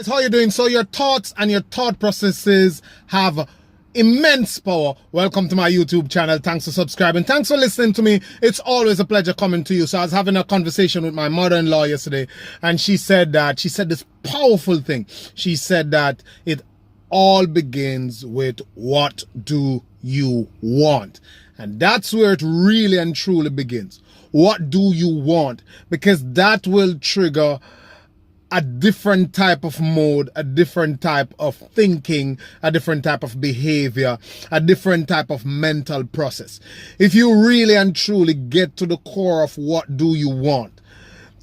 How are you doing? So your thoughts and your thought processes have immense power. Welcome to my YouTube channel. Thanks for subscribing. Thanks for listening to me. It's always a pleasure coming to you. So I was having a conversation with my mother-in-law yesterday, and she said this powerful thing. She said that it all begins with, what do you want? And that's where it really and truly begins. What do you want? Because that will trigger a different type of mode, a different type of thinking, a different type of behavior, a different type of mental process. If you really and truly get to the core of what do you want,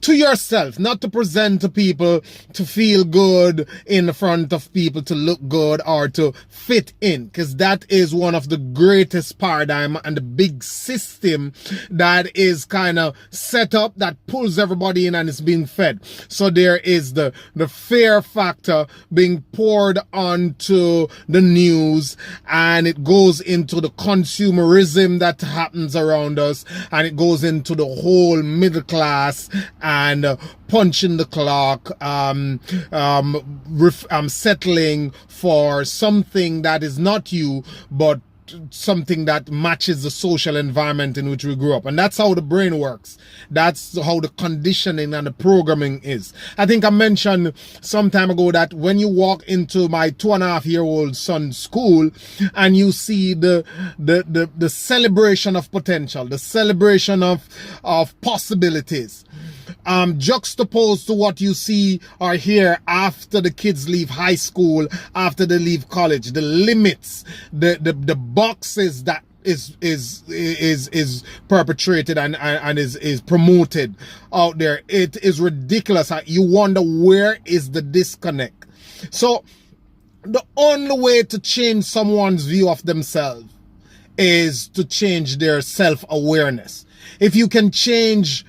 to yourself, not to present to people, to feel good in front of people, to look good or to fit in, because that is one of the greatest paradigm and the big system that is kind of set up that pulls everybody in and is being fed. So there is the fear factor being poured onto the news, and it goes into the consumerism that happens around us, and it goes into the whole middle class and punching the clock, settling for something that is not you, but something that matches the social environment in which we grew up. And that's how the brain works. That's how the conditioning and the programming is. I think I mentioned some time ago that when you walk into my 2.5-year-old son's school and you see the celebration of potential, the celebration of possibilities, juxtaposed to what you see or hear after the kids leave high school, after they leave college, the limits, the boxes that is perpetrated and is promoted out there. It is ridiculous. You wonder, where is the disconnect? So the only way to change someone's view of themselves is to change their self-awareness. If you can change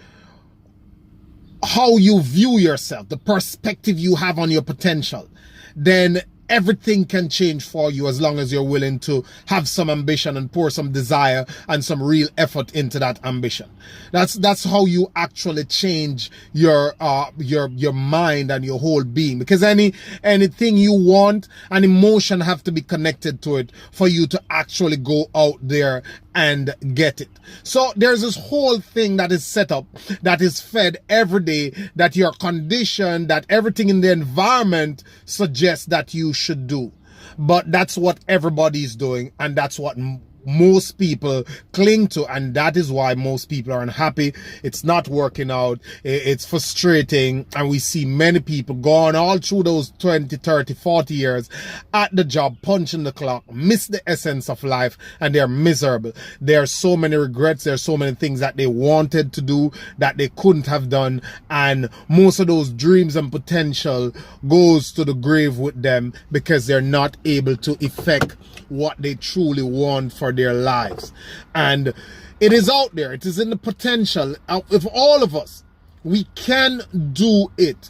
how you view yourself, the perspective you have on your potential, then everything can change for you, as long as you're willing to have some ambition and pour some desire and some real effort into that ambition. That's how you actually change your mind and your whole being, because anything you want, an emotion have to be connected to it for you to actually go out there and get it. So there's this whole thing that is set up, that is fed every day, that you're conditioned, that everything in the environment suggests that you should do. But that's what everybody's doing, and that's what most people cling to, and that is why most people are unhappy. It's not working out, it's frustrating, and we see many people going all through those 20, 30, 40 years at the job, punching the clock, miss the essence of life, and they're miserable. There are so many regrets, there are so many things that they wanted to do that they couldn't have done, and most of those dreams and potential goes to the grave with them, because they're not able to effect what they truly want for their lives. And it is out there, it is in the potential of all of us. We can do it,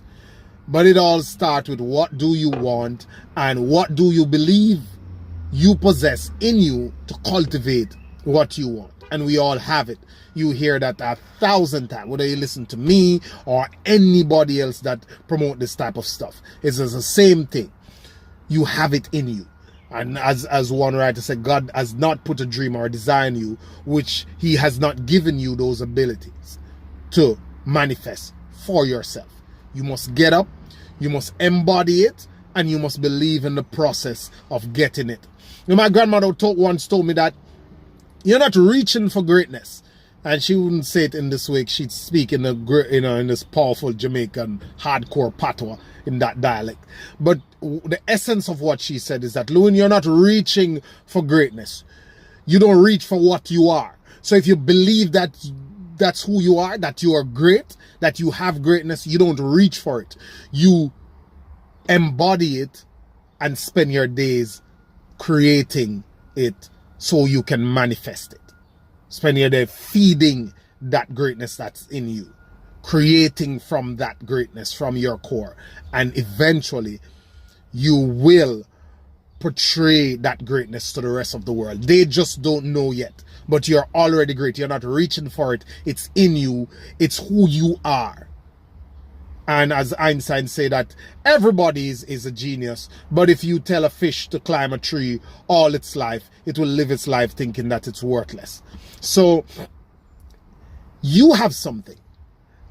but it all starts with, what do you want and what do you believe you possess in you to cultivate what you want. And we all have it. You hear that 1,000 times, whether you listen to me or anybody else that promote this type of stuff. It's the same thing. You have it in you. And as one writer said, God has not put a dream or a desire in you which he has not given you those abilities to manifest for yourself. You must get up, you must embody it, and you must believe in the process of getting it. You know, my grandmother once told me that you're not reaching for greatness. And she wouldn't say it in this way. She'd speak in in this powerful Jamaican hardcore patois in that dialect. But the essence of what she said is that, Lewin, you're not reaching for greatness. You don't reach for what you are. So if you believe that that's who you are, that you are great, that you have greatness, you don't reach for it. You embody it and spend your days creating it so you can manifest it. Spend your day feeding that greatness that's in you, creating from that greatness, from your core, and eventually you will portray that greatness to the rest of the world. They just don't know yet, but you're already great. You're not reaching for it. It's in you. It's who you are. And as Einstein said that everybody is a genius, but if you tell a fish to climb a tree all its life, it will live its life thinking that it's worthless. So you have something,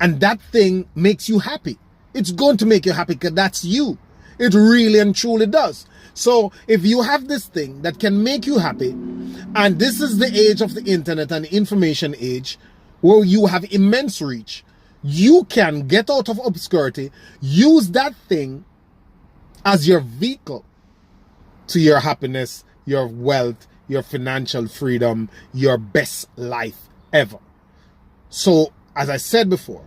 and that thing makes you happy. It's going to make you happy because that's you. It really and truly does. So if you have this thing that can make you happy, and this is the age of the internet and information age where you have immense reach, you can get out of obscurity, use that thing as your vehicle to your happiness, your wealth, your financial freedom, your best life ever. So, as I said before,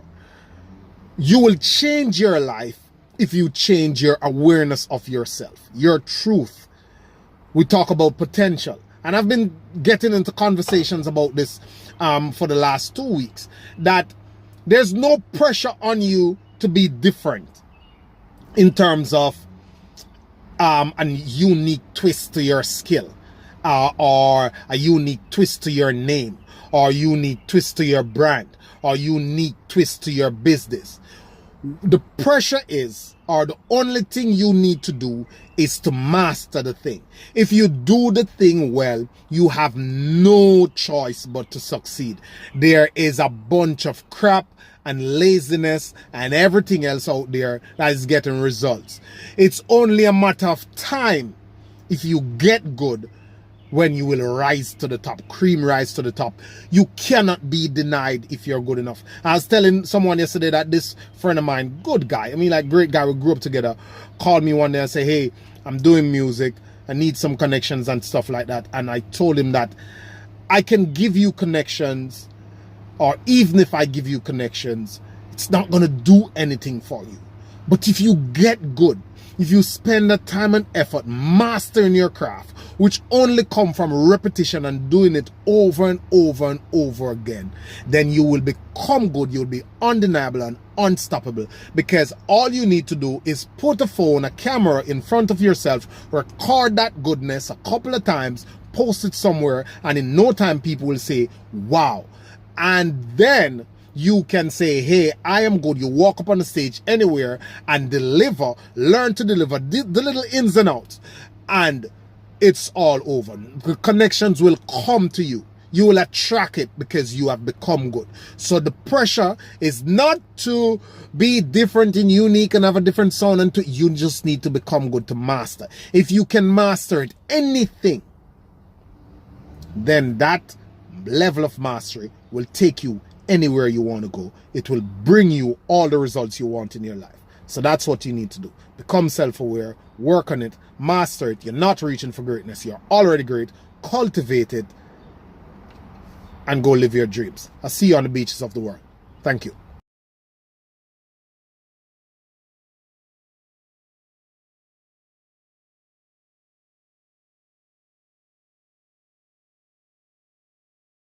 you will change your life if you change your awareness of yourself, your truth. We talk about potential. And I've been getting into conversations about this for the last 2 weeks, that there's no pressure on you to be different in terms of a unique twist to your skill, or a unique twist to your name, or a unique twist to your brand, or a unique twist to your business. The pressure is, or the only thing you need to do is to master the thing. If you do the thing well, you have no choice but to succeed. There is a bunch of crap and laziness and everything else out there that is getting results. It's only a matter of time if you get good when you will rise to the top, cream rise to the top. You cannot be denied if you're good enough. I was telling someone yesterday that this friend of mine, good guy, I mean like great guy, we grew up together, called me one day and said, hey, I'm doing music, I need some connections and stuff like that. And I told him that I can give you connections, or even if I give you connections, it's not going to do anything for you. But if you get good, if you spend the time and effort mastering your craft, which only come from repetition and doing it over and over and over again, then you will become good. You'll be undeniable and unstoppable, because all you need to do is put a phone, a camera in front of yourself, record that goodness a couple of times, post it somewhere, and in no time people will say, wow. And then you can say, hey, I am good. You walk up on the stage anywhere and deliver, learn to deliver the little ins and outs, and it's all over. The connections will come to you. You will attract it because you have become good. So the pressure is not to be different and unique and have a different sound, and you just need to become good to master. If you can master it, anything, then that level of mastery will take you anywhere you want to go. It will bring you all the results you want in your life. So that's what you need to do. Become self-aware, work on it, master it. You're not reaching for greatness. You're already great. Cultivate it and go live your dreams. I'll see you on the beaches of the world. Thank you.